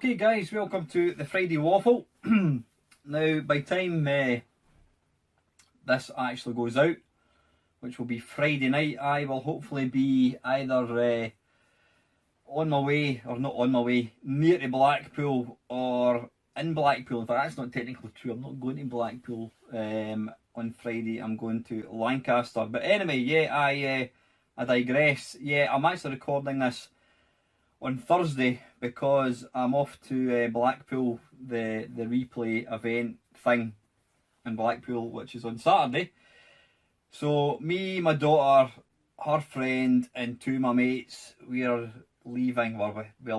Okay guys, welcome to the Friday Waffle. Now, by the time this actually goes out, which will be Friday night, I will hopefully be either on my way, or not on my way, near to Blackpool or in Blackpool. In fact, that's not technically true. I'm not going to Blackpool on Friday. I'm going to Lancaster. But anyway, yeah, I digress. Yeah, I'm actually recording this on Thursday because I'm off to Blackpool, the replay event thing in Blackpool, which is on Saturday. So me, my daughter, her friend, and two of my mates, we are leaving. Well, we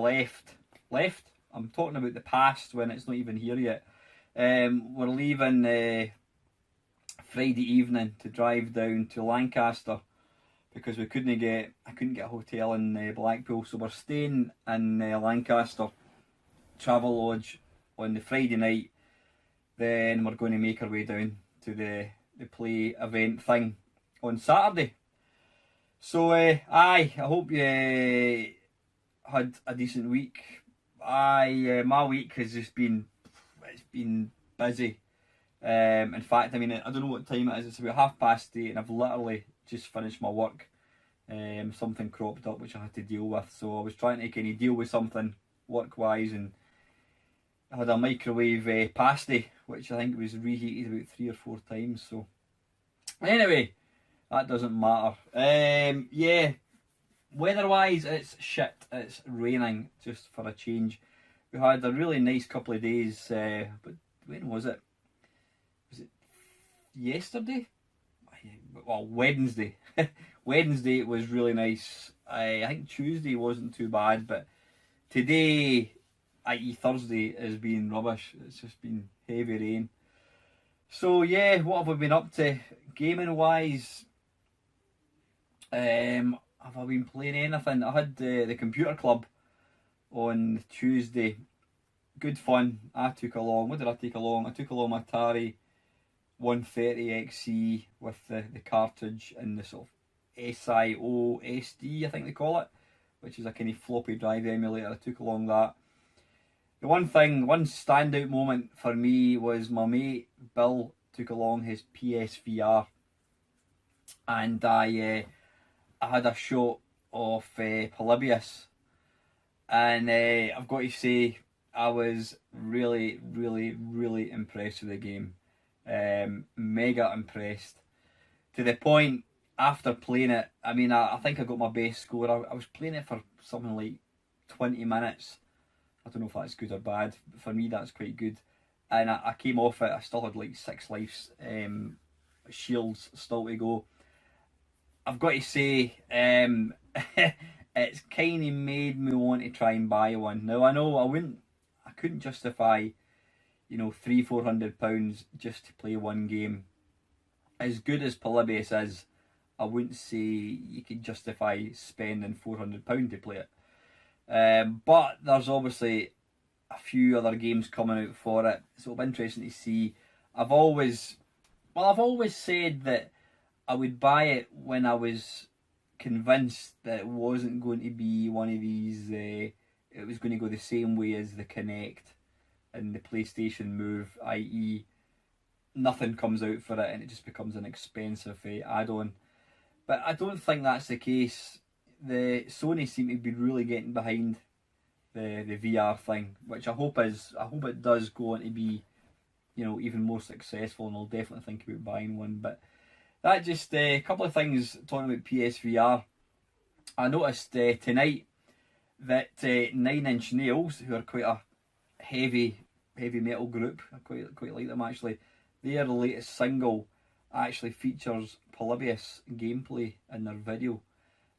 left. I'm talking about the past when it's not even here yet. We're leaving Friday evening to drive down to Lancaster because I couldn't get a hotel in Blackpool, so we're staying in Lancaster Travel Lodge on the Friday night. Then we're going to make our way down to the play event thing on Saturday. So I hope you had a decent week. My week has just been busy. In fact, I mean, I don't know what time it is. It's about 8:30, and I've literally just finished my work. Something cropped up which I had to deal with, so I was trying to kind of deal with something work-wise, and I had a microwave pasty which I think was reheated about 3 or 4 times. So anyway, that doesn't matter. Yeah, weather-wise, it's shit. It's raining just for a change. We had a really nice couple of days, but when was it? Was it yesterday? Well, Wednesday. Wednesday it was really nice. I think Tuesday wasn't too bad, but today, i.e. Thursday, has been rubbish. It's just been heavy rain. So yeah, what have we been up to? Gaming wise, have I been playing anything? I had the computer club on Tuesday. Good fun. I took along, what did I take along? I took along my Atari 130 XE with the cartridge and the sort of SIO SD, I think they call it, which is a kind of floppy drive emulator. I took along that. The one standout moment for me was my mate Bill took along his PSVR, and I had a shot of Polybius, and I've got to say I was really impressed with the game. Mega impressed, to the point after playing it, I mean, I think I got my best score. I was playing it for something like 20 minutes. I don't know if that's good or bad. For me, that's quite good. And I came off it. I still had like 6 lives, shields still to go. I've got to say, it's kind of made me want to try and buy one. Now, I know I couldn't justify, £300-400 just to play one game. As good as Polybius is, I wouldn't say you could justify spending £400 to play it. But there's obviously a few other games coming out for it, so it'll be interesting to see. I've always said that I would buy it when I was convinced that it wasn't going to be one of these, it was going to go the same way as the Kinect and the PlayStation Move, i.e. nothing comes out for it and it just becomes an expensive add-on. But I don't think that's the case. The Sony seem to be really getting behind the VR thing, which I hope it does go on to be, even more successful, and I'll definitely think about buying one. But that just a couple of things talking about PSVR. I noticed tonight that 9 Inch Nails, who are quite a heavy metal group, I quite like them actually, their latest single actually features Polybius gameplay in their video.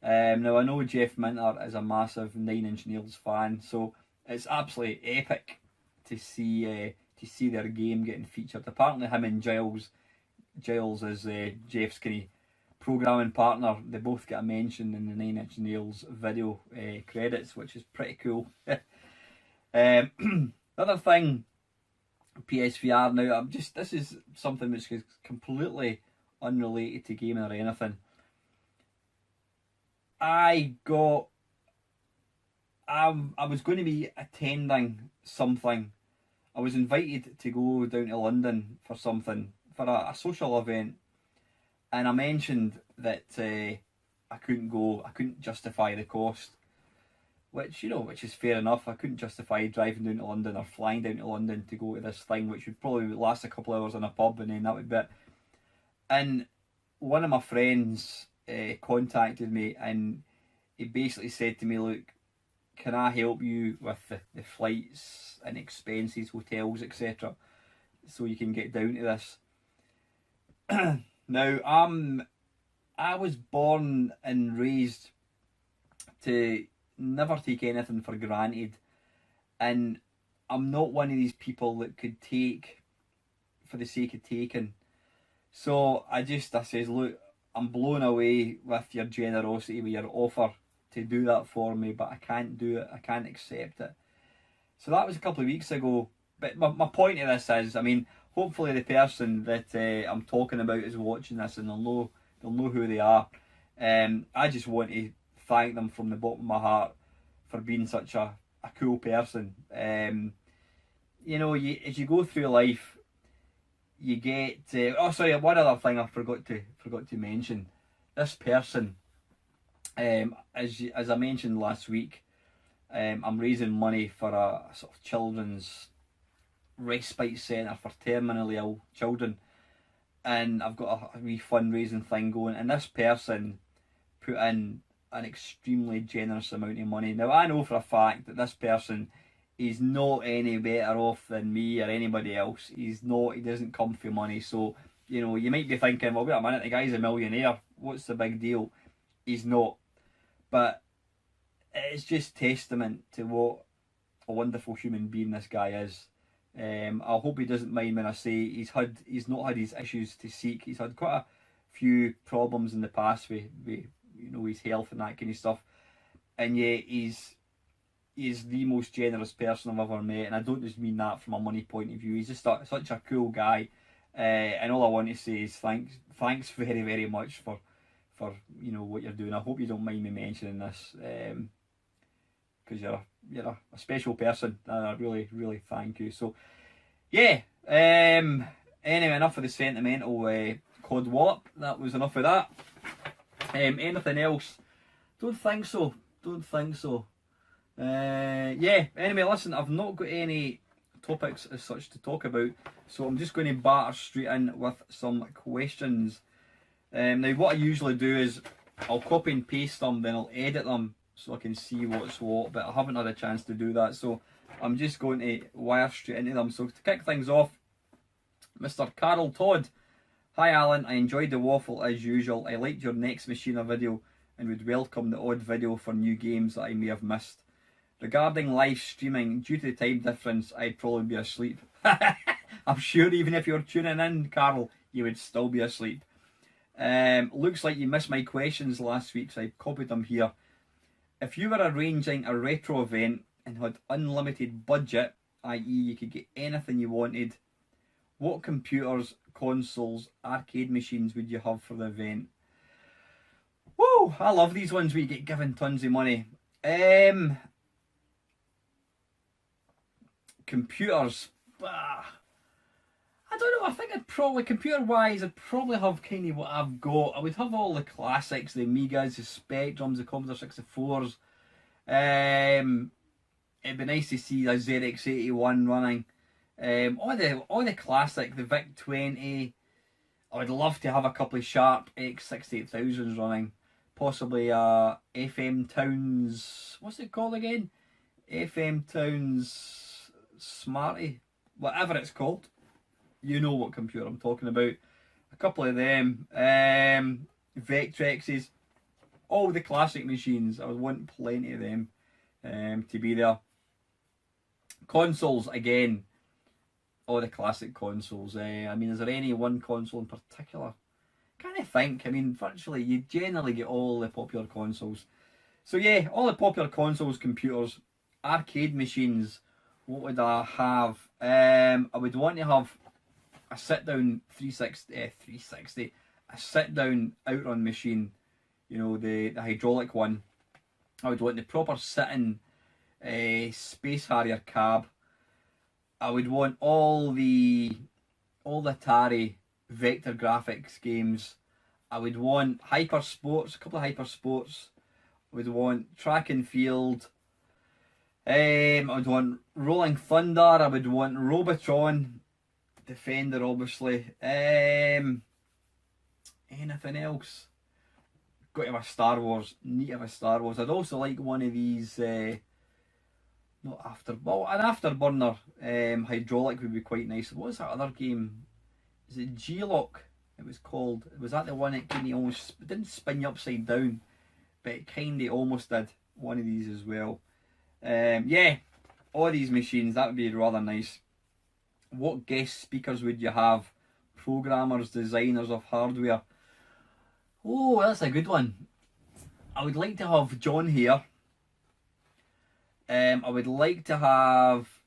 Now I know Jeff Minter is a massive 9 Inch Nails fan, so it's absolutely epic to see their game getting featured. Apparently him and Giles is Jeff's kind of programming partner. They both get a mention in the 9 Inch Nails video credits, which is pretty cool. The other thing, PSVR now, this is something which is completely unrelated to gaming or anything. I got I was going to be attending something. I was invited to go down to London for something, for a social event, and I mentioned that I couldn't go. I couldn't justify the cost, which is fair enough. I couldn't justify driving down to London or flying down to London to go to this thing, which would probably last a couple of hours in a pub, and then that would be it. And one of my friends contacted me, and he basically said to me, "Look, can I help you with the flights and expenses, hotels, etc., so you can get down to this?" Now, I was born and raised to never take anything for granted, and I'm not one of these people that could take for the sake of taking. So I says, "Look, I'm blown away with your generosity, with your offer to do that for me, but I can't do it. I can't accept it." So that was a couple of weeks ago. But my point of this is, I mean, hopefully the person that I'm talking about is watching this, and they'll know who they are. I just want to thank them from the bottom of my heart for being such a cool person. As you go through life, you get. One other thing I forgot to mention. This person, as I mentioned last week, I'm raising money for a sort of children's respite centre for terminally ill children, and I've got a wee fundraising thing going, and this person put in an extremely generous amount of money. Now, I know for a fact that this person is not any better off than me or anybody else. He's not. He doesn't come for money. So, you might be thinking, well, wait a minute, the guy's a millionaire. What's the big deal? He's not. But it's just testament to what a wonderful human being this guy is. I hope he doesn't mind when I say he's not had his issues to seek. He's had quite a few problems in the past with his health and that kind of stuff, and yet he's the most generous person I've ever met. And I don't just mean that from a money point of view. He's just such a cool guy, and all I want to say is thanks very, very much for what you're doing. I hope you don't mind me mentioning this, because you're a special person, and I really, really thank you. So yeah, anyway, enough of the sentimental cod wallop. That was enough of that. Anything else? Don't think so. Anyway, listen, I've not got any topics as such to talk about, so I'm just going to batter straight in with some questions. Now, what I usually do is I'll copy and paste them, then I'll edit them so I can see what's what, but I haven't had a chance to do that, so I'm just going to wire straight into them. So to kick things off, Mr. Carol Todd. "Hi Alan, I enjoyed the waffle as usual. I liked your Next Machina video and would welcome the odd video for new games that I may have missed. Regarding live streaming, due to the time difference, I'd probably be asleep." I'm sure even if you're tuning in, Carol, you would still be asleep. "Looks like you missed my questions last week, so I copied them here. If you were arranging a retro event and had unlimited budget, i.e. you could get anything you wanted, what computers, consoles, arcade machines would you have for the event?" Whoa, I love these ones where you get given tons of money. Computers. I don't know, I think I'd probably, computer-wise, I'd probably have kind of what I've got. I would have all the classics, the Amigas, the Spectrums, the Commodore 64s. It'd be nice to see a ZX81 running. All the classic, the VIC-20. I would love to have a couple of Sharp X68000s running. Possibly FM Towns, what's it called again? FM Towns Smarty, whatever it's called. You know what computer I'm talking about. A couple of them. Vectrexes. All the classic machines. I would want plenty of them to be there. Consoles, again. All the classic consoles. I mean, is there any one console in particular? Can't think. I mean, virtually, you generally get all the popular consoles. So yeah, all the popular consoles, computers, arcade machines. What would I have? I would want to have a sit-down 360, a sit-down outrun machine, the hydraulic one. I would want the proper sitting Space Harrier cab. I would want all the Atari vector graphics games. I would want Hyper Sports, a couple of Hyper Sports. I would want Track and Field. I would want Rolling Thunder. I would want Robotron, Defender, obviously. Anything else? Got to have a Star Wars. Need to have a Star Wars. I'd also like one of these. An afterburner hydraulic would be quite nice. What was that other game? Is it G-Lock? It was called. Was that the one that kind of almost didn't spin you upside down, but it kind of almost did. One of these as well. Yeah, all these machines, that would be rather nice. What guest speakers would you have? Programmers, designers of hardware. Oh, that's a good one. I would like to have John here. I would like to have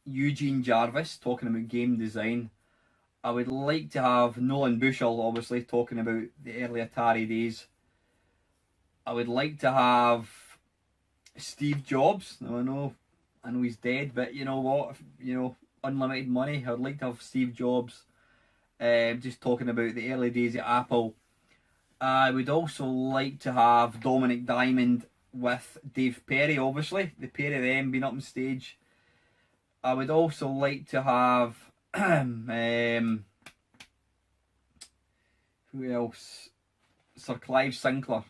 Eugene Jarvis talking about game design. I would like to have Nolan Bushell, obviously, talking about the early Atari days. I would like to have Steve Jobs. I know he's dead, but you know what? Unlimited money. I would like to have Steve Jobs just talking about the early days at Apple. I would also like to have Dominic Diamond with Dave Perry, obviously. The pair of them being up on stage. I would also like to have who else? Sir Clive Sinclair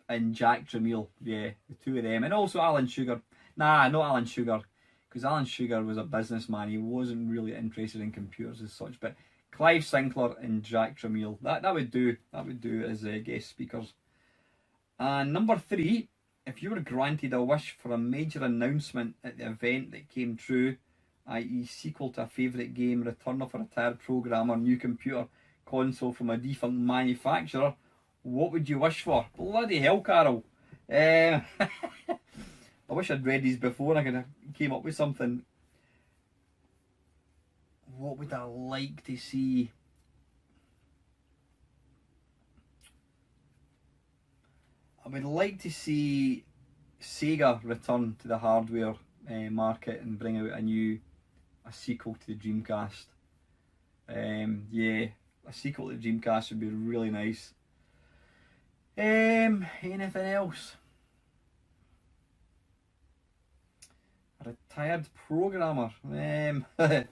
and Jack Tramiel. Yeah, the two of them. And also Alan Sugar. Nah, not Alan Sugar, because Alan Sugar was a businessman. He wasn't really interested in computers as such. But Clive Sinclair and Jack Tramiel. That would do. That would do as guest speakers. And number 3, if you were granted a wish for a major announcement at the event that came true, i.e. sequel to a favourite game, return of a retired programmer, new computer console from a defunct manufacturer, what would you wish for? Bloody hell, Carol. I wish I'd read these before and I could have came up with something. What would I like to see? I would like to see Sega return to the hardware market and bring out a sequel to the Dreamcast. Yeah, a sequel to the Dreamcast would be really nice. Anything else? A retired programmer. I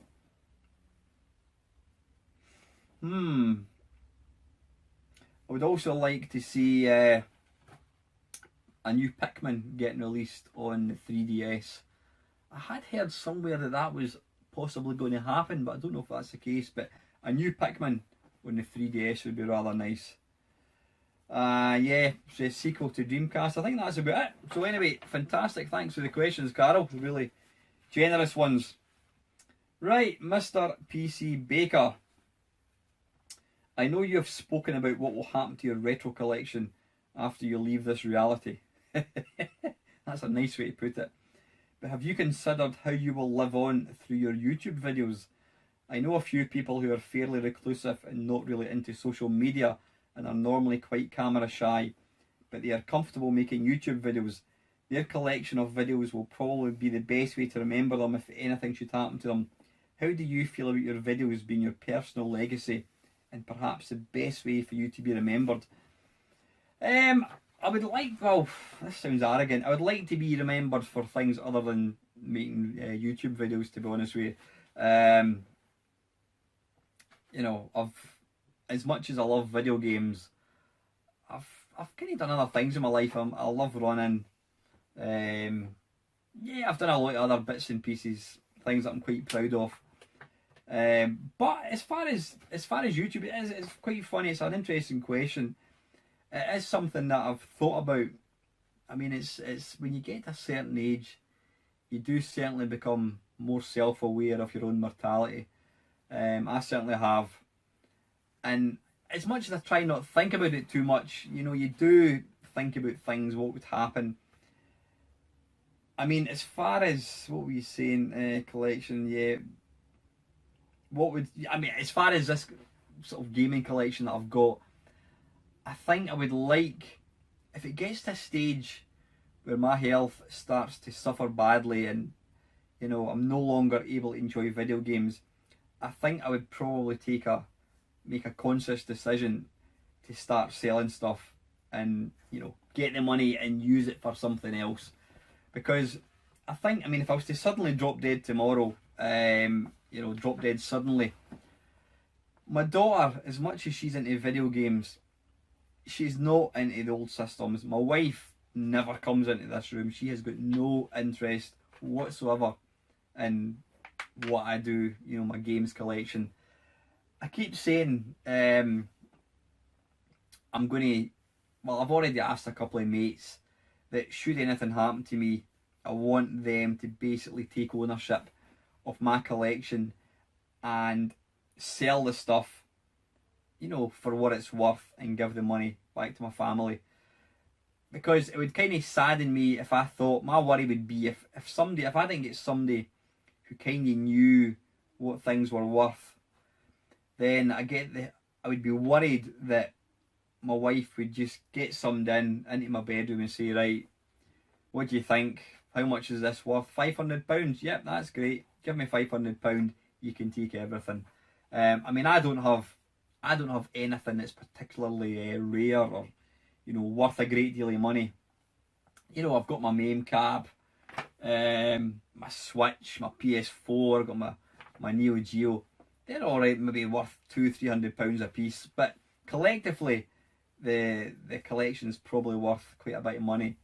would also like to see a new Pikmin getting released on the 3DS. I had heard somewhere that was possibly going to happen, but I don't know if that's the case. But a new Pikmin on the 3DS would be rather nice. Yeah, it's a sequel to Dreamcast. I think that's about it. So anyway, fantastic. Thanks for the questions, Carol. Really generous ones. Right, Mr. PC Baker. I know you have spoken about what will happen to your retro collection after you leave this reality. That's a nice way to put it. But have you considered how you will live on through your YouTube videos? I know a few people who are fairly reclusive and not really into social media and are normally quite camera shy, but they are comfortable making YouTube videos. Their collection of videos will probably be the best way to remember them if anything should happen to them. How do you feel about your videos being your personal legacy and perhaps the best way for you to be remembered? I would like, well, this sounds arrogant, I would like to be remembered for things other than making YouTube videos, to be honest with you. You know, as much as I love video games, I've kind of done other things in my life. I love running. Yeah, I've done a lot of other bits and pieces, things that I'm quite proud of. But as far as YouTube, it's quite funny. It's an interesting question. It is something that I've thought about. I mean, it's when you get to a certain age, you do certainly become more self-aware of your own mortality. I certainly have. And as much as I try not to think about it too much, you know, you do think about things, what would happen. I mean, as far as, what were you saying, collection, yeah. As far as this sort of gaming collection that I've got, I think I would like, if it gets to a stage where my health starts to suffer badly and, you know, I'm no longer able to enjoy video games, I think I would probably make a conscious decision to start selling stuff and, you know, get the money and use it for something else. Because I think, I mean, if I was to suddenly drop dead tomorrow, you know, drop dead suddenly, my daughter, as much as she's into video games, she's not into the old systems. My wife never comes into this room. She has got no interest whatsoever in what I do, you know, my games collection. I keep saying I'm going to, well, I've already asked a couple of mates that should anything happen to me, I want them to basically take ownership of my collection and sell the stuff, you know, for what it's worth and give the money back to my family. Because it would kind of sadden me if I thought, my worry would be if I didn't get somebody who kind of knew what things were worth, then I would be worried that my wife would just get summed into my bedroom and say, right, what do you think? How much is this worth? £500? Yep, that's great. Give me £500. You can take everything. I mean, I don't have anything that's particularly rare or, you know, worth a great deal of money. You know, I've got my MAME cab, my Switch, my PS4, got my Neo Geo. They're all right, maybe worth £200-300 a piece, but collectively, the collection's probably worth quite a bit of money.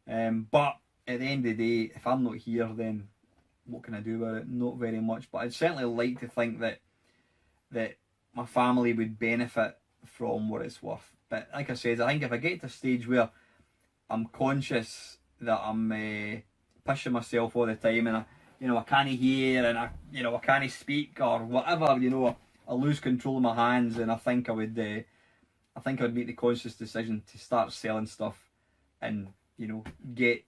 But at the end of the day, if I'm not here, then what can I do about it? Not very much. But I'd certainly like to think that my family would benefit from what it's worth. But like I said, I think if I get to a stage where I'm conscious that I'm pushing myself all the time and I can't hear and I can't speak or whatever, I lose control of my hands, and I think I would make the conscious decision to start selling stuff and get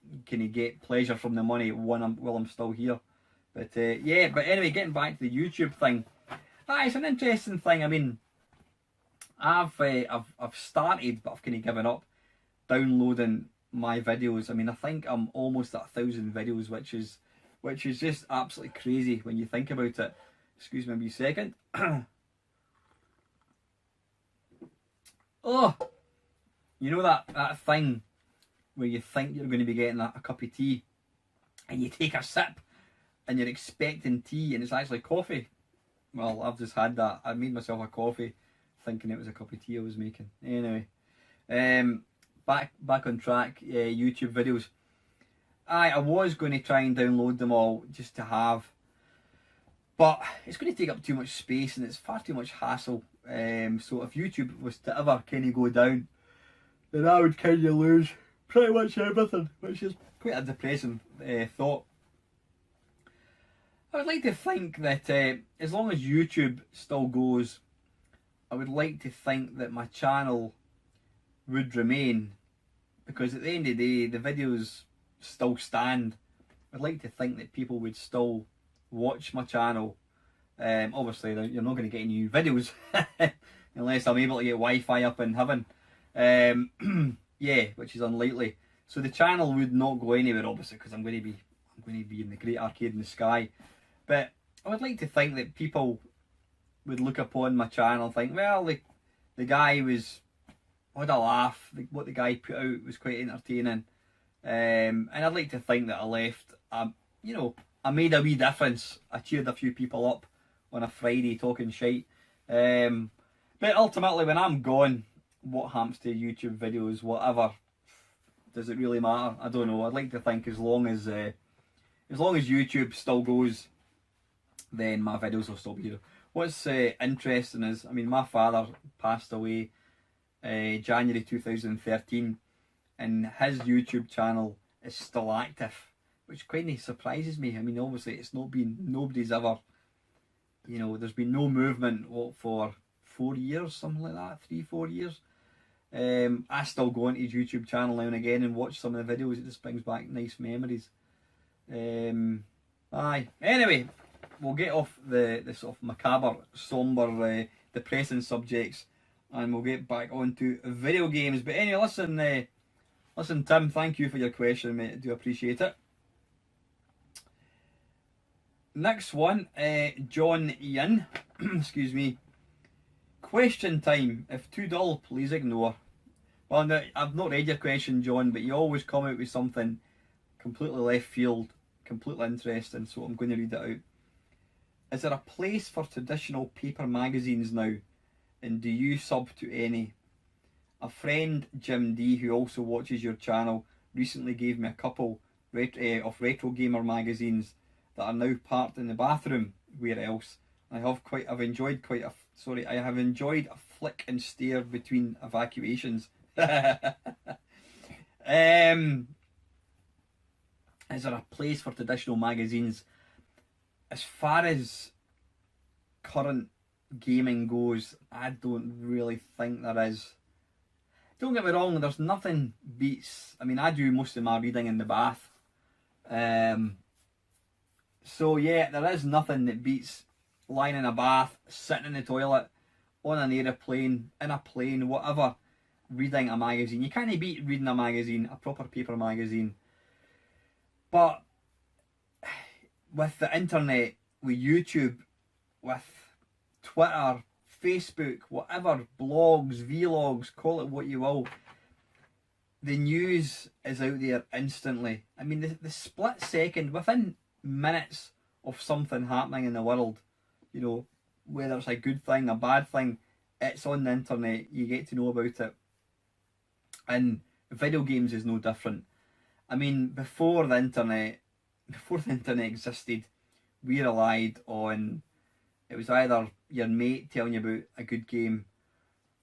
pleasure from the money while I'm still here. But but anyway, getting back to the YouTube thing, it's an interesting thing. I mean, I've started, but I've kind of given up downloading my videos. I mean, I think I'm almost at 1,000 videos, which is just absolutely crazy when you think about it. Excuse me a wee second. Oh, you know that thing where you think you're going to be getting a cup of tea and you take a sip and you're expecting tea and it's actually coffee? Well, I've just had that. I made myself a coffee thinking it was a cup of tea I was making. Anyway, back on track. YouTube videos. I was going to try and download them all just to have, but it's going to take up too much space and it's far too much hassle. So if YouTube was to ever kind of go down, then I would kind of lose pretty much everything, which is quite a depressing thought. I would like to think that as long as YouTube still goes, I would like to think that my channel would remain, because at the end of the day, the videos still stand. I'd like to think that people would still watch my channel. Obviously, you're not going to get any new videos unless I'm able to get Wi-Fi up in heaven. Yeah, which is unlikely. So the channel would not go anywhere, obviously, because I'm going to be in the great arcade in the sky. But I would like to think that people would look upon my channel and think, well, the guy had a laugh. What the guy put out was quite entertaining. And I'd like to think that I left, I made a wee difference. I cheered a few people up on a Friday talking shite. But ultimately, when I'm gone, what happens to YouTube videos, whatever, does it really matter? I don't know. I'd like to think as long as YouTube still goes, then my videos will still be here. What's interesting is, I mean, my father passed away January 2013, and his YouTube channel is still active, which kind of surprises me. I mean, obviously it's nobody's ever, there's been no movement for 4 years, something like that, 3-4 years. I still go onto his YouTube channel now and again and watch some of the videos. It just brings back nice memories. Anyway, we'll get off the sort of macabre, sombre, depressing subjects, and we'll get back onto video games. But anyway, listen, Listen, Tim, thank you for your question, mate. I do appreciate it. Next one, John Ian. Excuse me. Question time. If too dull, please ignore. Well, no, I've not read your question, John, but you always come out with something completely left field, completely interesting, so I'm going to read it out. Is there a place for traditional paper magazines now, and do you sub to any? A friend, Jim D, who also watches your channel, recently gave me a couple of retro gamer magazines that are now parked in the bathroom. Where else? I have enjoyed a flick and stare between evacuations. Is there a place for traditional magazines? As far as current gaming goes, I don't really think there is. Don't get me wrong, there's nothing beats. I mean, I do most of my reading in the bath. So yeah, there is nothing that beats lying in a bath, sitting in the toilet, on an aeroplane, in a plane, whatever, reading a magazine. You can't beat reading a magazine, a proper paper magazine. But with the internet, with YouTube, with Twitter, Facebook, whatever, blogs, vlogs, call it what you will, the news is out there instantly. I mean, the split second, within minutes of something happening in the world, you know, whether it's a good thing, a bad thing, it's on the internet, you get to know about it. And video games is no different. I mean, before the internet existed, we relied on, it was either your mate telling you about a good game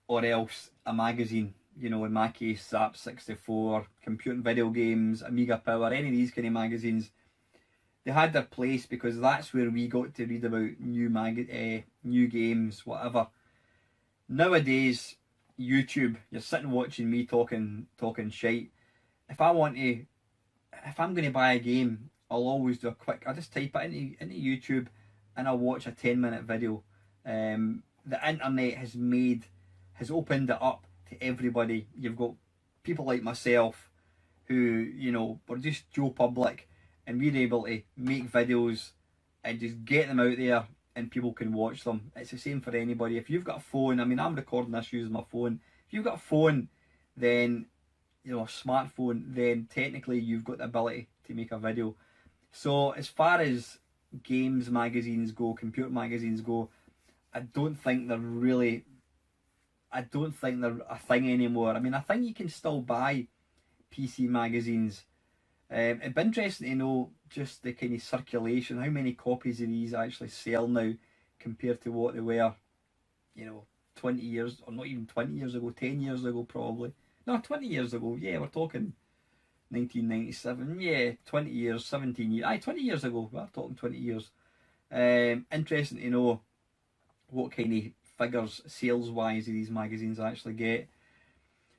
or else a magazine. You know, in my case, Zap 64, Computer and Video Games, Amiga Power, any of these kind of magazines, they had their place because that's where we got to read about new games, whatever. Nowadays, YouTube, you're sitting watching me talking shite. If I'm going to buy a game, I'll always do I'll just type it into YouTube and I'll watch a 10-minute video. The internet has opened it up to everybody. You've got people like myself who, you know, we're just Joe Public, and we're able to make videos and just get them out there and people can watch them. It's the same for anybody. If you've got a phone, I mean, I'm recording this using my phone. If you've got a phone, then, you know, a smartphone, then technically you've got the ability to make a video. So as far as games magazines go, computer magazines go, I don't think they're a thing anymore. I mean, I think you can still buy PC magazines. It'd be interesting to know just the kind of circulation, how many copies of these actually sell now compared to what they were, you know, 20 years, or not even 20 years ago, 10 years ago probably. No, 20 years ago, yeah, we're talking 1997, yeah, 20 years, 17 years, 20 years ago, we're talking 20 years. Interesting to know what kind of figures sales-wise these magazines actually get.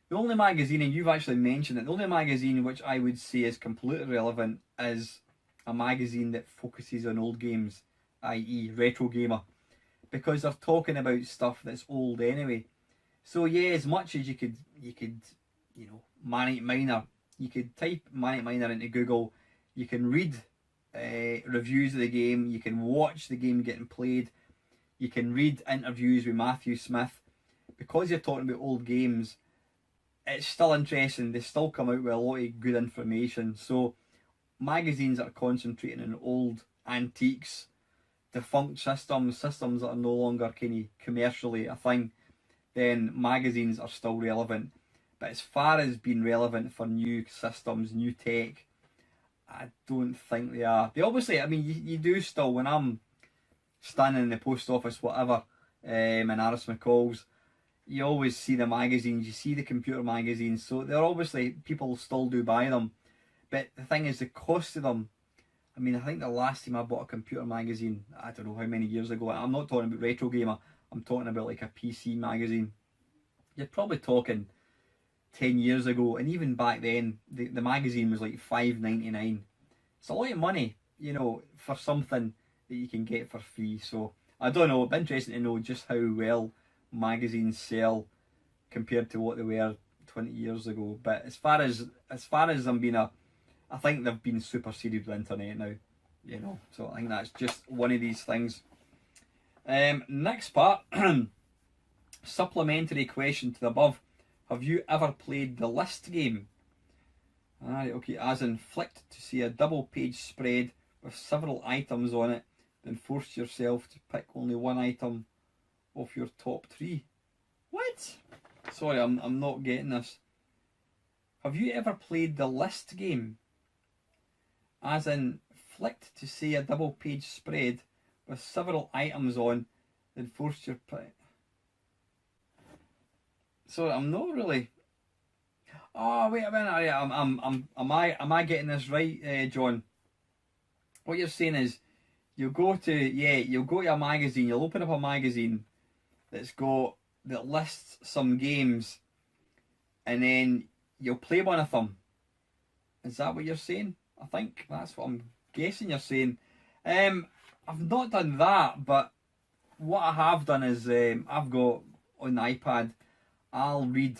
The only magazine, and you've actually mentioned it, the only magazine which I would say is completely relevant is a magazine that focuses on old games, i.e. Retro Gamer, because they're talking about stuff that's old anyway. So yeah, as much as you could, you know, Manic Miner, you could type Manic Miner into Google, you can read reviews of the game, you can watch the game getting played, you can read interviews with Matthew Smith. Because you're talking about old games, it's still interesting. They still come out with a lot of good information. So magazines that are concentrating on old antiques, defunct systems that are no longer kind of commercially a thing, then magazines are still relevant. But as far as being relevant for new systems, new tech, I don't think they are. They obviously, I mean, you do still, when I'm standing in the post office, whatever, in Aris McCall's, you always see the magazines, you see the computer magazines, so they're obviously, people still do buy them. But the thing is, the cost of them, I mean, I think the last time I bought a computer magazine, I don't know how many years ago, I'm not talking about Retro Gamer, I'm talking about like a PC magazine. You're probably talking 10 years ago, and even back then, the magazine was like $5.99. It's a lot of money, you know, for something that you can get for free. So, I don't know, it'd be interesting to know just how well magazines sell compared to what they were 20 years ago. But as far as them being I think they've been superseded with the internet now. You know, so I think that's just one of these things. Next part, supplementary question to the above. Have you ever played the list game? Alright, okay, as in flicked to see a double page spread with several items on it, then force yourself to pick only one item off your top 3. What? Sorry, I'm not getting this. Have you ever played the list game? As in flicked to see a double page spread with several items on, then force your pick. Sorry, I'm not really. Oh wait a minute! Am I getting this right, John? What you're saying is, you'll go to a magazine. You'll open up a magazine that lists some games, and then you'll play one of them. Is that what you're saying? I think that's what I'm guessing you're saying. I've not done that, but what I have done is I've got on the iPad. I'll read,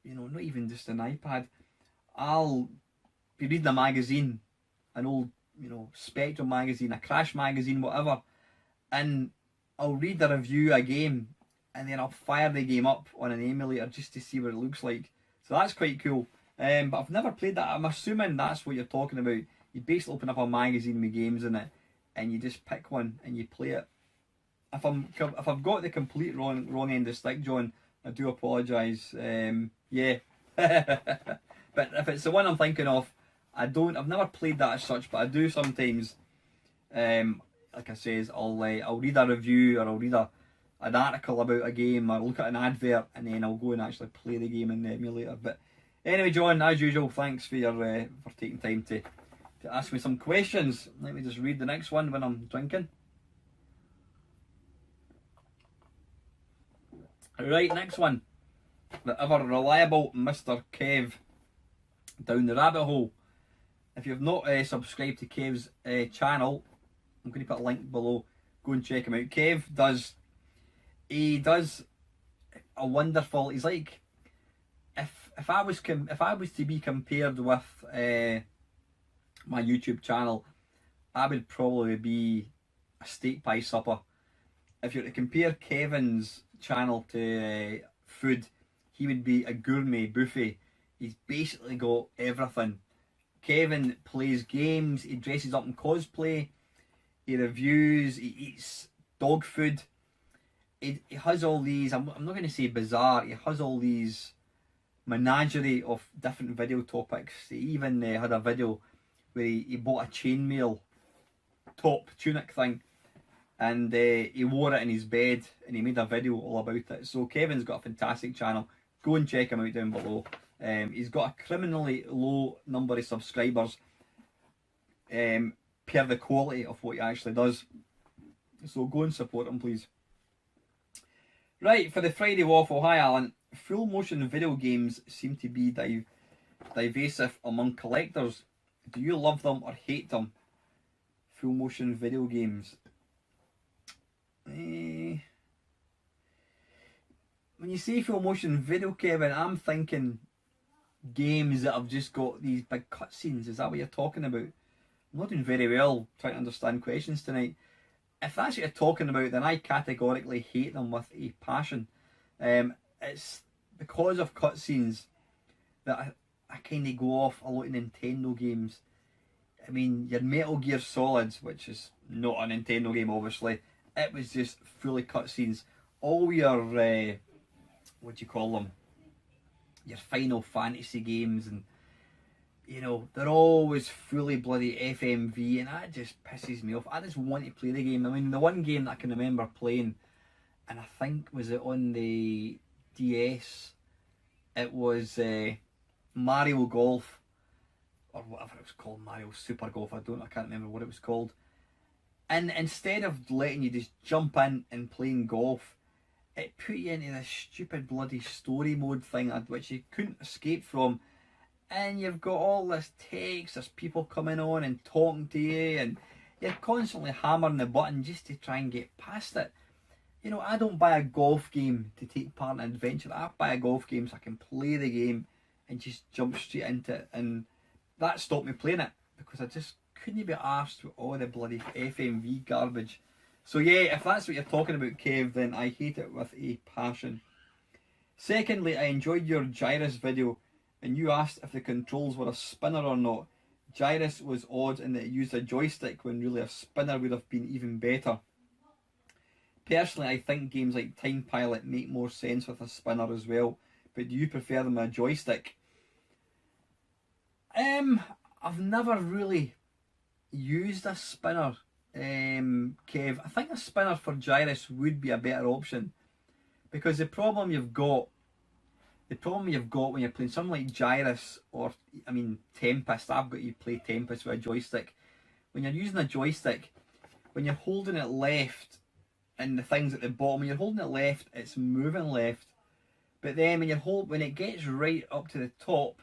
not even just an iPad. I'll be reading a magazine, an old, Spectrum magazine, a Crash magazine, whatever, and I'll read a review of a game, and then I'll fire the game up on an emulator just to see what it looks like. So that's quite cool. But I've never played that. I'm assuming that's what you're talking about. You basically open up a magazine with games in it, and you just pick one and you play it. If I've got the complete wrong end of the stick, John, I do apologise. Yeah, but if it's the one I'm thinking of, I've never played that as such, but I do sometimes. Like I says, I'll read a review, or I'll read an article about a game, or look at an advert, and then I'll go and actually play the game in the emulator. But anyway, John, as usual, thanks for for taking time to ask me some questions. Let me just read the next one when I'm drinking. Right, next one. The ever reliable Mr. Kev down the rabbit hole. If you've not subscribed to Kev's channel, I'm going to put a link below. Go and check him out. Kev does a wonderful. He's like, if I was to be compared with my YouTube channel, I would probably be a steak pie supper. If you're to compare Kevin's channel to food, he would be a gourmet buffet. He's basically got everything. Kevin plays games, he dresses up in cosplay, he reviews, he eats dog food. He has all these, I'm not going to say bizarre, he has all these menagerie of different video topics. He even had a video where he bought a chainmail top tunic thing, and he wore it in his bed, and he made a video all about it. So Kevin's got a fantastic channel. Go and check him out down below. He's got a criminally low number of subscribers per the quality of what he actually does. So go and support him, please. Right, for the Friday Waffle, hi Alan. Full motion video games seem to be divisive among collectors. Do you love them or hate them? Full motion video games. When you say full motion video, Kevin, I'm thinking games that have just got these big cutscenes. Is that what you're talking about? I'm not doing very well trying to understand questions tonight. If that's what you're talking about, then I categorically hate them with a passion. It's because of cutscenes that I kind of go off a lot of Nintendo games. I mean, your Metal Gear Solids, which is not a Nintendo game, obviously, it was just fully cutscenes. All your, what do you call them? Your Final Fantasy games, and they're always fully bloody FMV, and that just pisses me off. I just want to play the game. I mean, the one game that I can remember playing, and I think was it on the DS, it was Mario Golf, or whatever it was called, Mario Super Golf. I can't remember what it was called. And instead of letting you just jump in and playing golf, it put you into this stupid bloody story mode thing which you couldn't escape from. And you've got all this text, there's people coming on and talking to you, and you're constantly hammering the button just to try and get past it. you know, I don't buy a golf game to take part in an adventure. I buy a golf game so I can play the game and just jump straight into it. And that stopped me playing it because I just couldn't be arsed with all the bloody FMV garbage. So yeah, if that's what you're talking about, Kev, then I hate it with a passion. Secondly, I enjoyed your Gyrus video and you asked if the controls were a spinner or not. Gyrus was odd in that it used a joystick when really a spinner would have been even better. Personally, I think games like Time Pilot make more sense with a spinner as well, but do you prefer them with a joystick? I've never really used a spinner, Kev. I think a spinner for Gyrus would be a better option, because the problem you've got when you're playing something like Gyrus or, I mean, Tempest. I've got you play Tempest with a joystick. When you're using a joystick, when you're holding it left and the things at the bottom, when you're holding it left, it's moving left. But then when it gets right up to the top,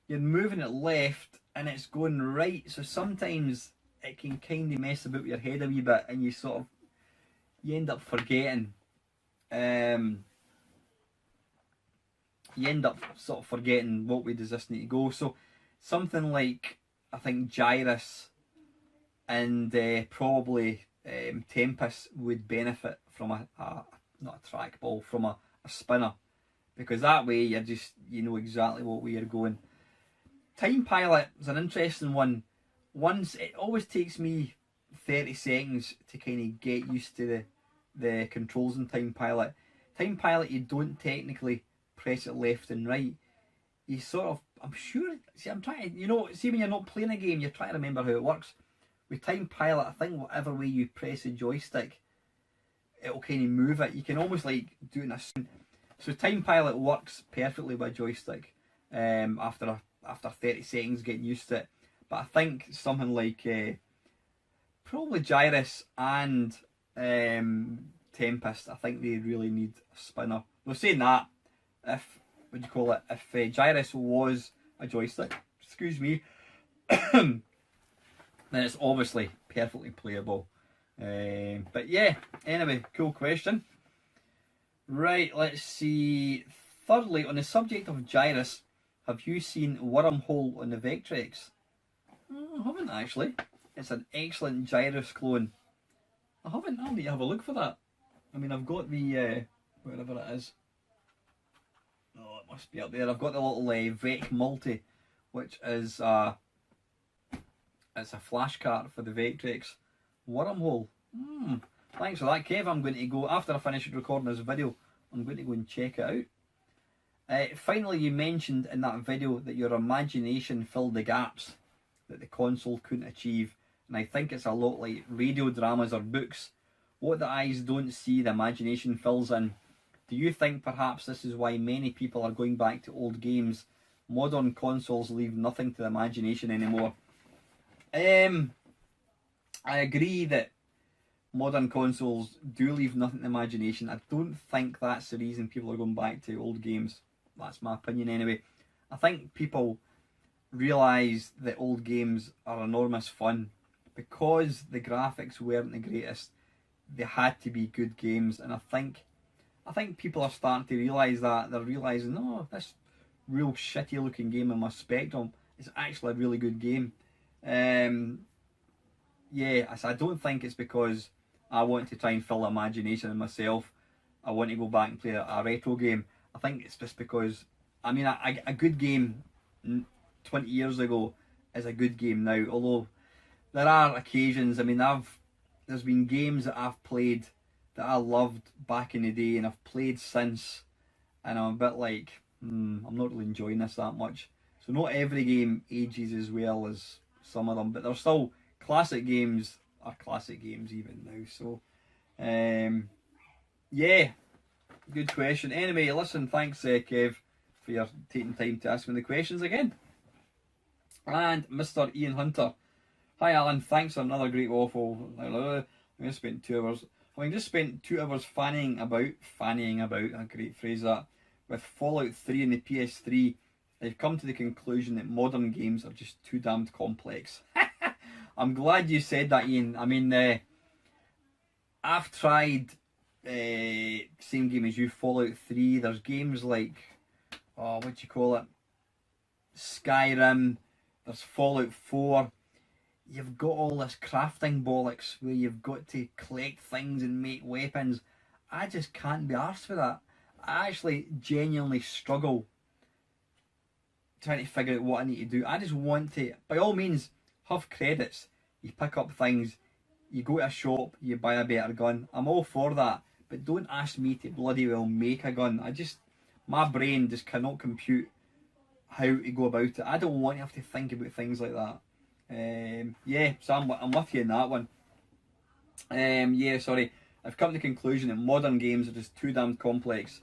you're moving it left and it's going right. So sometimes it can kind of mess about your head a wee bit, and you end up forgetting. You end up sort of forgetting what way does this need to go. So something like, I think, Gyrus and probably Tempest would benefit from not a trackball, from a spinner, because that way you know exactly what way you're going. Time Pilot is an interesting one. It always takes me 30 seconds to kind of get used to the controls in Time Pilot. Time Pilot, you don't technically press it left and right. You sort of, I'm sure, I'm trying to, see when you're not playing a game, you're trying to remember how it works. With Time Pilot, I think whatever way you press the joystick, it'll kind of move it. You can almost like do it in a... So Time Pilot works perfectly with a joystick after 30 seconds getting used to it. But I think something like probably Gyrus and Tempest, I think they really need a spinner. Though saying that, if Gyrus was a joystick, excuse me, then it's obviously perfectly playable. But yeah, anyway, cool question. Right, let's see. Thirdly, on the subject of Gyrus, have you seen Wormhole on the Vectrex? I haven't actually. It's an excellent Gyrus clone. I haven't. I'll need to have a look for that. I mean, I've got the wherever it is. Oh, it must be up there. I've got the little Vec Multi, which is it's a flash cart for the Vectrex. Wormhole. Thanks for that, Kev. I'm going to go, after I finish recording this video, I'm going to go and check it out. Finally, you mentioned in that video that your imagination filled the gaps that the console couldn't achieve, and I think it's a lot like radio dramas or books. What the eyes don't see, the imagination fills in. Do you think perhaps this is why many people are going back to old games? Modern consoles leave nothing to the imagination anymore. I agree that modern consoles do leave nothing to imagination. I don't think that's the reason people are going back to old games. That's my opinion anyway. I think people realise that old games are enormous fun. Because the graphics weren't the greatest, they had to be good games, and I think people are starting to realise that. They're realising, no, this real shitty looking game in my Spectrum is actually a really good game. Yeah, I don't think it's because I want to try and fill imagination in myself. I want to go back and play a retro game. I think it's just because, I mean, a good game 20 years ago is a good game now. Although there are occasions, I mean, there's been games that I've played that I loved back in the day and I've played since, and I'm a bit like, I'm not really enjoying this that much. So not every game ages as well as some of them, but they're still classic games, are classic games even now. So yeah, good question. Anyway, listen, thanks Kev for your taking time to ask me the questions again. And Mr. Ian Hunter, hi Alan, thanks for another great waffle. I just spent 2 hours. Having just spent 2 hours fannying about, a great phrase that, with Fallout 3 and the PS3, I've come to the conclusion that modern games are just too damned complex. I'm glad you said that, Ian. I mean, I've tried same game as you, Fallout 3. There's games like, oh, what do you call it? Skyrim. There's Fallout 4. You've got all this crafting bollocks where you've got to collect things and make weapons. I just can't be arsed with that. I actually genuinely struggle trying to figure out what I need to do. I just want to, by all means, have credits. You pick up things, you go to a shop, you buy a better gun. I'm all for that. But don't ask me to bloody well make a gun. My brain just cannot compute how to go about it. I don't want to have to think about things like that. Yeah, so I'm with you in that one. Yeah, sorry. I've come to the conclusion that modern games are just too damn complex.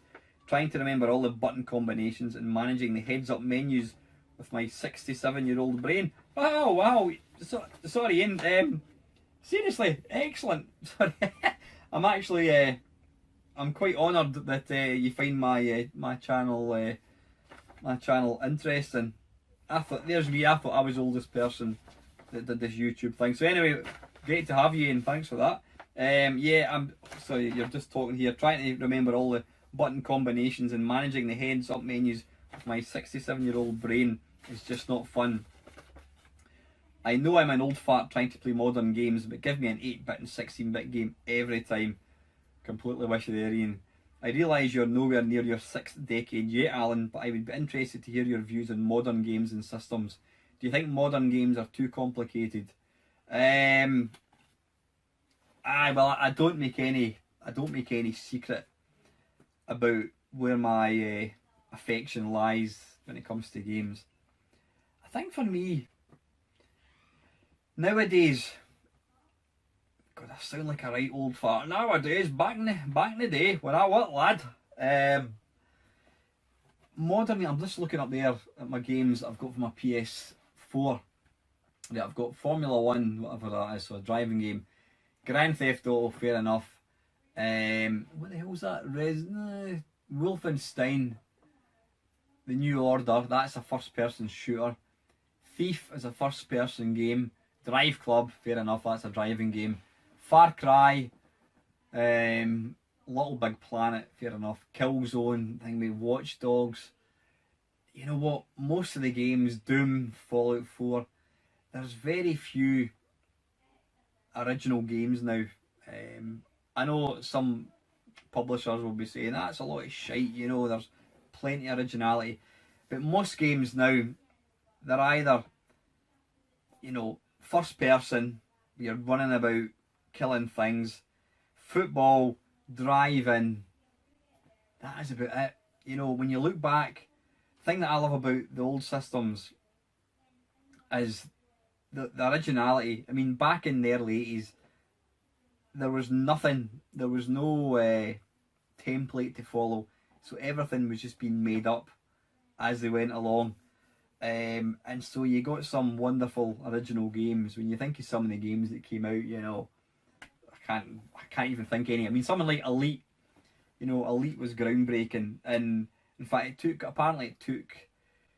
Trying to remember all the button combinations and managing the heads-up menus with my 67-year-old brain. Oh, wow. Sorry, Ian. Seriously, excellent. Sorry. I'm actually, I'm quite honoured that you find my channel interesting. I thought I was the oldest person that did this YouTube thing. So anyway, great to have you, and thanks for that. Yeah, I'm sorry, you're just talking here, trying to remember all the button combinations and managing the heads-up menus with my 67-year-old brain is just not fun. I know I'm an old fart trying to play modern games, but give me an 8-bit and 16-bit game every time. Completely wish you there, Ian. I realise you're nowhere near your 6th decade yet, Alan, but I would be interested to hear your views on modern games and systems. Do you think modern games are too complicated? Well, I don't make any secret about where my affection lies when it comes to games. I think for me, nowadays, God, I sound like a right old fart. Nowadays, back in the day, when I was lad, modern, I'm just looking up there at my games I've got for my PS4. Yeah, I've got Formula 1, whatever that is, so a driving game. Grand Theft Auto, fair enough. What the hell's that? Wolfenstein, The New Order, that's a first-person shooter. Thief is a first-person game. Drive Club, fair enough, that's a driving game. Far Cry, Little Big Planet, fair enough. Killzone, thing with Watch Dogs. You know what? Most of the games, Doom, Fallout 4, there's very few original games now. I know some publishers will be saying that's a lot of shite, you know, there's plenty of originality. But most games now, they're either, you know, first person, you're running about killing things, football, driving, that is about it. You know, when you look back, the thing that I love about the old systems is the originality. I mean, back in the early 80s, there was nothing, there was no template to follow, so everything was just being made up as they went along. And so you got some wonderful original games. When you think of some of the games that came out, you know, I can't even think any. I mean, something like Elite, you know, Elite was groundbreaking, and in fact it took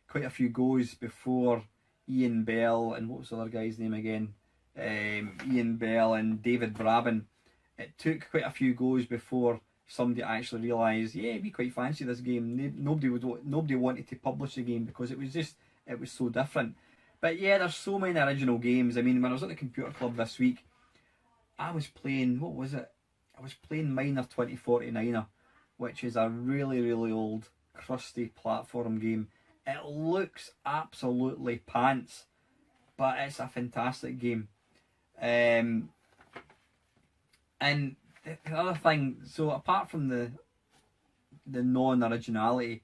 quite a few goes before Ian Bell and what was the other guy's name again? Ian Bell and David Braben. It took quite a few goes before somebody actually realised, yeah, we quite fancy this game. Nobody wanted to publish the game because it was so different. But yeah, there's so many original games. I mean, when I was at the computer club this week, I was playing, what was it? I was playing Miner 2049er, which is a really, really old, crusty platform game. It looks absolutely pants, but it's a fantastic game. And the other thing, so apart from the non-originality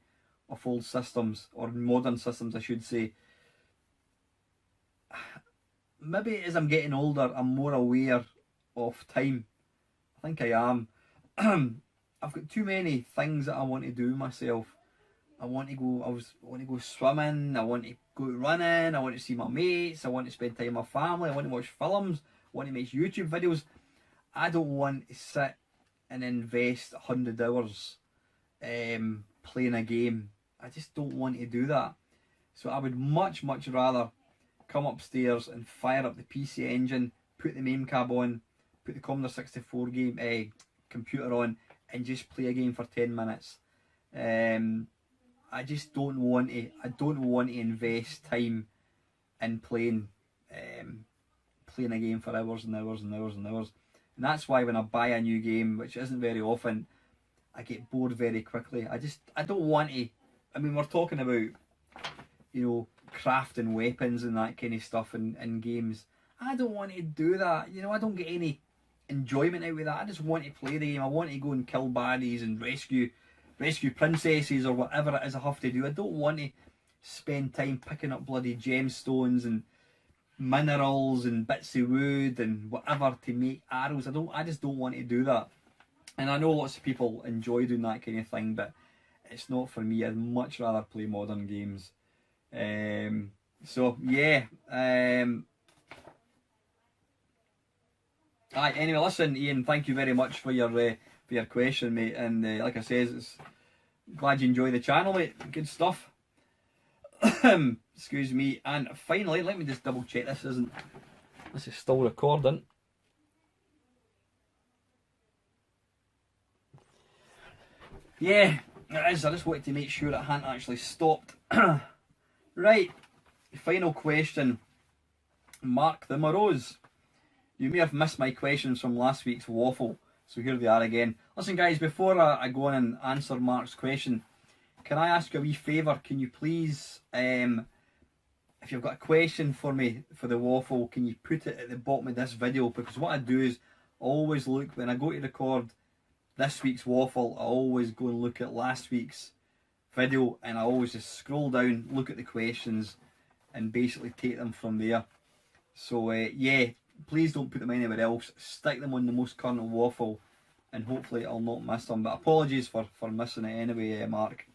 of old systems, or modern systems I should say, maybe as I'm getting older I'm more aware of time. I think I am. I've got too many things that I want to do myself. I want to go swimming, I want to go running, I want to see my mates, I want to spend time with my family, I want to watch films, I want to make YouTube videos. I don't want to sit and invest 100 hours playing a game. I just don't want to do that. So I would much rather come upstairs and fire up the PC engine, put the main cab on, put the Commodore 64 computer on, and just play a game for 10 minutes. I just don't want to. I don't want to invest time in playing a game for hours and hours and hours and hours. And that's why when I buy a new game, which isn't very often, I get bored very quickly. I don't want to. I mean, we're talking about, crafting weapons and that kind of stuff in games. I don't want to do that. I don't get any enjoyment out of that. I just want to play the game. I want to go and kill baddies and rescue princesses or whatever it is I have to do. I don't want to spend time picking up bloody gemstones and minerals and bits of wood and whatever to make arrows. I just don't want to do that. And I know lots of people enjoy doing that kind of thing, but it's not for me. I'd much rather play modern games. So yeah. Anyway, listen, Ian, thank you very much for your question, mate. And like I says, it's glad you enjoy the channel, mate. Good stuff. Excuse me. And finally, let me just double check this is still recording. Yeah, it is. I just wanted to make sure it hadn't actually stopped. Right, final question. Mark the Morose. You may have missed my questions from last week's waffle, so here they are again. Listen guys, before I go on and answer Mark's question, can I ask you a wee favour? Can you please, if you've got a question for me for the waffle, can you put it at the bottom of this video? Because what I do is always look, when I go to record this week's waffle, I always go and look at last week's video, and I always just scroll down, look at the questions, and basically take them from there. So yeah, please don't put them anywhere else. Stick them on the most current waffle, and hopefully I'll not miss them. But apologies for missing it anyway, Mark.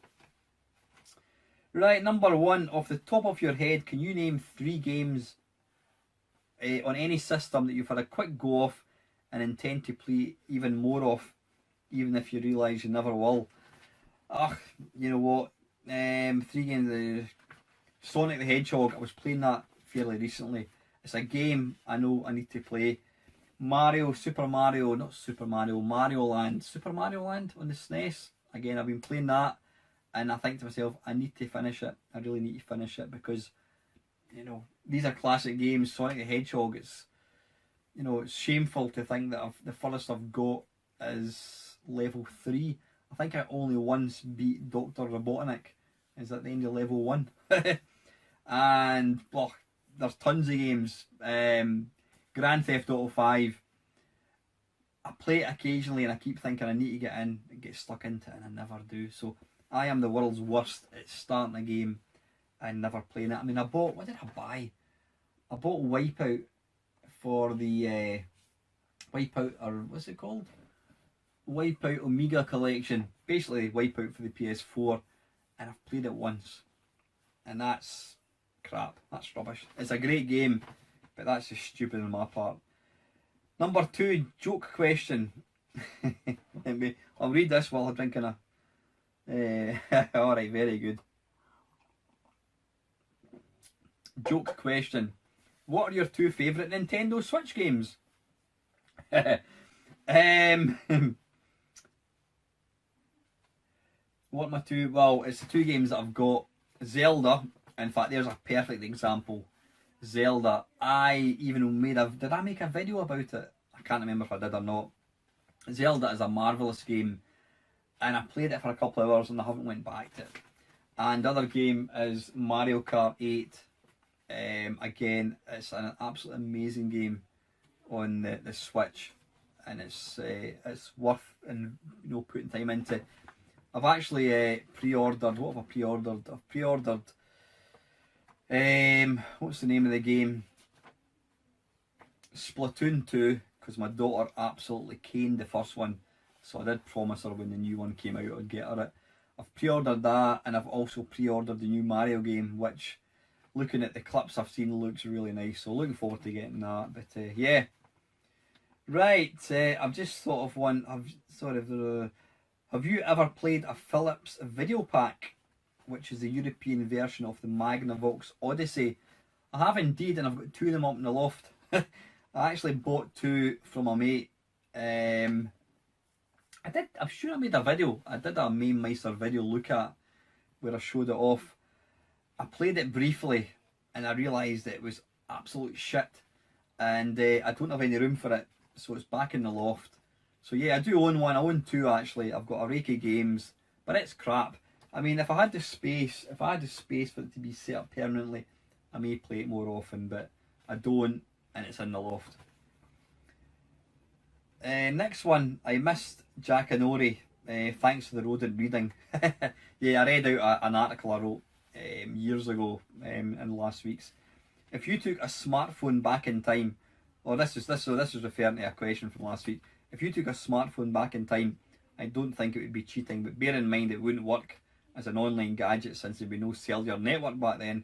Right, number one, off the top of your head, can you name 3 games on any system that you've had a quick go off and intend to play even more of, even if you realise you never will? You know what? 3 games. Sonic the Hedgehog, I was playing that fairly recently. It's a game I know I need to play. Mario Land on the SNES. Again, I've been playing that, and I think to myself, I need to finish it. I really need to finish it because, these are classic games. Sonic the Hedgehog, it's shameful to think that the furthest I've got is level 3. I think I only once beat Dr. Robotnik, is at the end of level 1. And there's tons of games. Grand Theft Auto 5, I play it occasionally and I keep thinking I need to get in and get stuck into it, and I never do. So I am the world's worst at starting a game and never playing it. I mean, what did I buy? I bought Wipeout for the Wipeout, or what's it called? Wipeout Omega Collection. Basically Wipeout for the PS4, and I've played it once, and that's crap. That's rubbish. It's a great game, but that's just stupid on my part. Number 2, joke question. I'll read this while I'm drinking a... Alright, very good. Joke question. What are your 2 favourite Nintendo Switch games? What are my 2? Well, it's the 2 games that I've got. Zelda. In fact, there's a perfect example. Zelda. I even made did I make a video about it? I can't remember if I did or not. Zelda is a marvellous game, and I played it for a couple of hours and I haven't went back to it. And the other game is Mario Kart 8. Again, it's an absolutely amazing game on the Switch, and it's worth putting time into. I've actually pre-ordered. What have I pre-ordered? I've pre-ordered. What's the name of the game? Splatoon 2, because my daughter absolutely caned the first one, so I did promise her when the new one came out I'd get her it. I've pre-ordered that, and I've also pre-ordered the new Mario game, which, looking at the clips I've seen, looks really nice, so looking forward to getting that. But yeah, right, I've just thought of one. Have you ever played a Philips video pack, which is the European version of the Magnavox Odyssey? I have indeed, and I've got 2 of them up in the loft. I actually bought 2 from a mate, and I'm sure I made a video. I did a Main Meister video look at where I showed it off. I played it briefly and I realised it was absolute shit, and I don't have any room for it, so it's back in the loft. So yeah, I do own one. I own two actually. I've got a Reiki Games, but it's crap. I mean, if I had the space for it to be set up permanently, I may play it more often, but I don't, and it's in the loft. Next one, I missed Jack and Ori. Thanks for the rodent reading. Yeah, I read out an article I wrote years ago in last week's. If you took a smartphone back in time, this is referring to a question from last week. If you took a smartphone back in time, I don't think it would be cheating, but bear in mind it wouldn't work as an online gadget since there'd be no cellular network back then.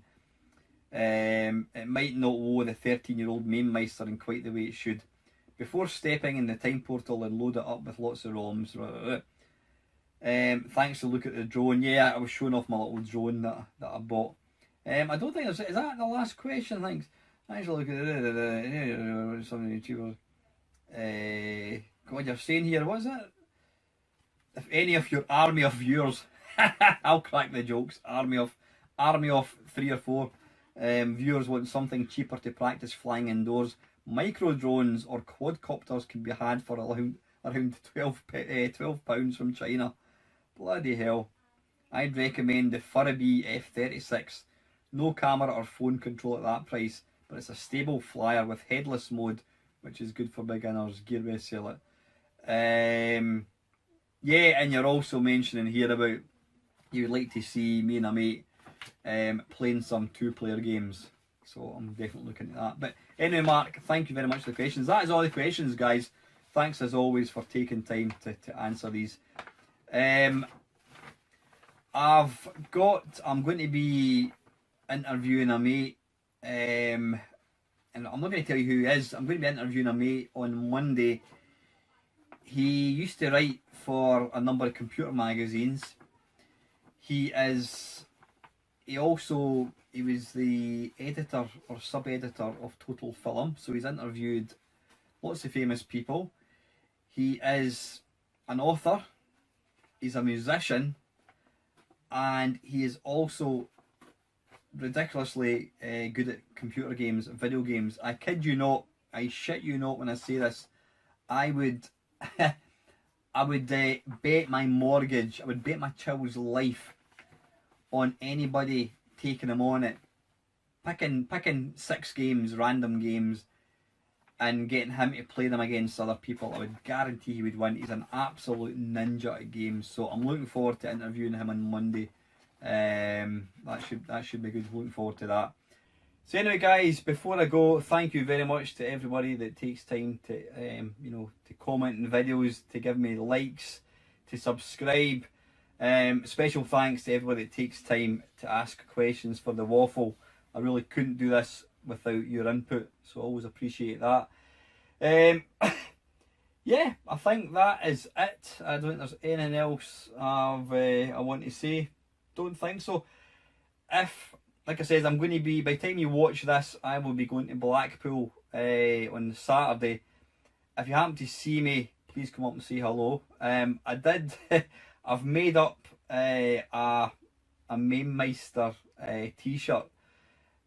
It might not load the 13-year-old Main Meister in quite the way it should. Before stepping in the time portal and load it up with lots of ROMs. Thanks to look at the drone. Yeah, I was showing off my little drone that I bought. I don't think is that the last question. Thanks. Thanks to look at something YouTubers. What you're saying here? What is it? If any of your army of viewers, I'll crack the jokes. Army of 3 or 4 viewers want something cheaper to practice flying indoors. Micro drones or quadcopters can be had for around £12 from China. Bloody hell. I'd recommend the Furby F36. No camera or phone control at that price, but it's a stable flyer with headless mode, which is good for beginners. Gearbest sell it. Yeah, and you're also mentioning here about you would like to see me and a mate playing some 2-player games. So I'm definitely looking at that. But anyway, Mark, thank you very much for the questions. That is all the questions, guys. Thanks as always for taking time to answer these. I'm going to be interviewing a mate, and I'm not going to tell you who he is. I'm going to be interviewing a mate on Monday. He used to write for a number of computer magazines. He was the editor or sub-editor of Total Film, so he's interviewed lots of famous people. He is an author, he's a musician, and he is also ridiculously good at computer games, video games. I kid you not, I shit you not when I say this. I would bet my mortgage, I would bet my child's life on anybody taking him on it, picking 6 games, random games, and getting him to play them against other people. I would guarantee he would win. He's an absolute ninja at games, so I'm looking forward to interviewing him on Monday. That should be good. Looking forward to that. So anyway, guys, before I go, thank you very much to everybody that takes time to to comment in videos, to give me likes, to subscribe. Special thanks to everybody that takes time to ask questions for the waffle. I really couldn't do this without your input, so I always appreciate that. Yeah, I think that is it. I don't think there's anything else I want to say. Don't think so. Like I said, I'm going to be, by the time you watch this, I will be going to Blackpool on Saturday. If you happen to see me, please come up and say hello. I've made up a Main Meister t-shirt,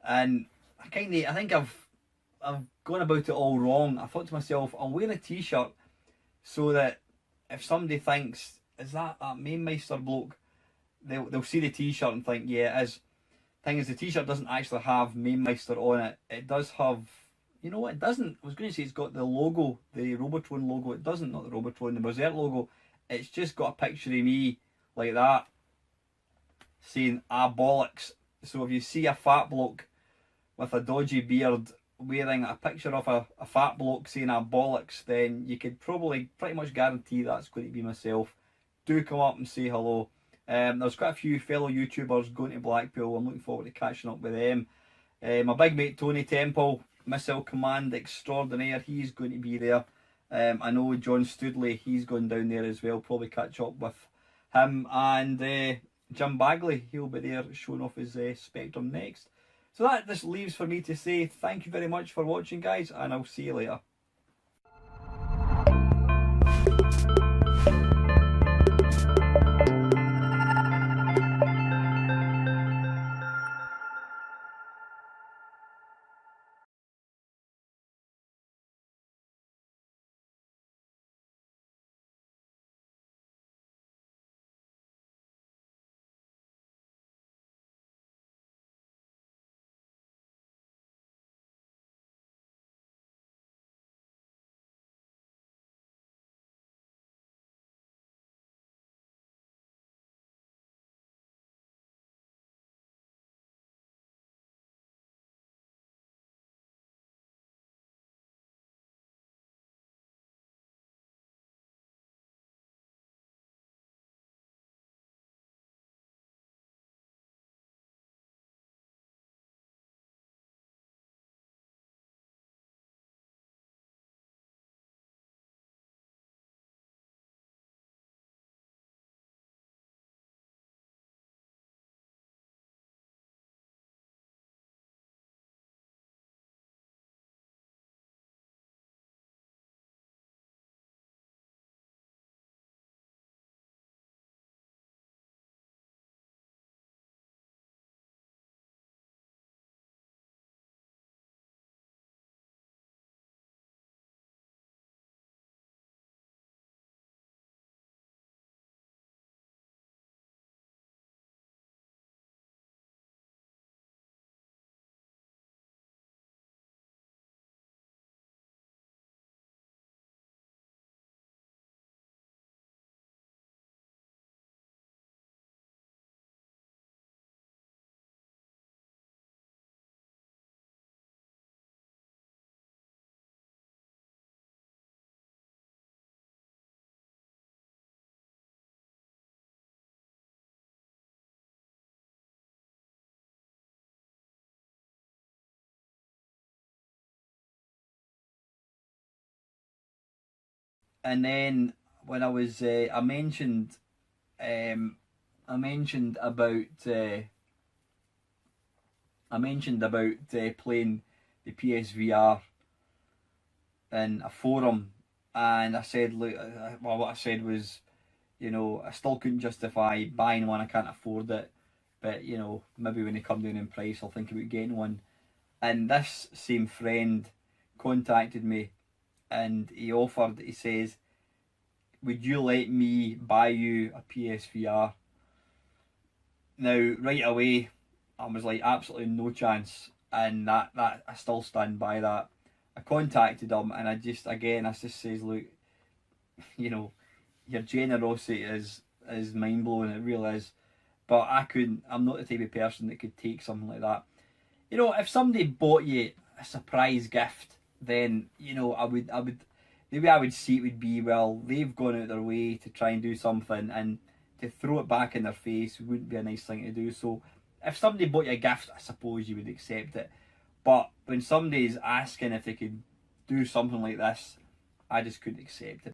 and I think I've gone about it all wrong. I thought to myself, I'll wear a t-shirt so that if somebody thinks, is that Main Meister bloke, they'll see the t-shirt and think, yeah, it is. Thing is, the t-shirt doesn't actually have Main Meister on it. It does have, you know what, it doesn't. I was going to say it's got the logo, the Robotron logo. It doesn't, not the Robotron, the Berserk logo. It's just got a picture of me like that saying bollocks. So if you see a fat bloke with a dodgy beard wearing a picture of a fat bloke saying bollocks, then you could probably pretty much guarantee that's going to be myself. Do come up and say hello. There's quite a few fellow YouTubers going to Blackpool. I'm looking forward to catching up with them. My big mate Tony Temple, Missile Command Extraordinaire, he's going to be there. I know John Studley, he's going down there as well. Probably catch up with him. And Jim Bagley, he'll be there showing off his Spectrum next. So that just leaves for me to say thank you very much for watching, guys, and I'll see you later. And then when I was, I mentioned about playing the PSVR in a forum, and I said, look, well, what I said was, I still couldn't justify buying one. I can't afford it, but maybe when they come down in price, I'll think about getting one. And this same friend contacted me, and he says, would you let me buy you a PSVR? Now, right away, I was like, absolutely no chance, and that I still stand by that. I contacted him, and I just says, look, your generosity is mind blowing. It really is. But I couldn't. I'm not the type of person that could take something like that. If somebody bought you a surprise gift, then I would. The way I would see it would be, well, they've gone out their way to try and do something, and to throw it back in their face wouldn't be a nice thing to do. So, if somebody bought you a gift, I suppose you would accept it. But when somebody's asking if they could do something like this, I just couldn't accept it.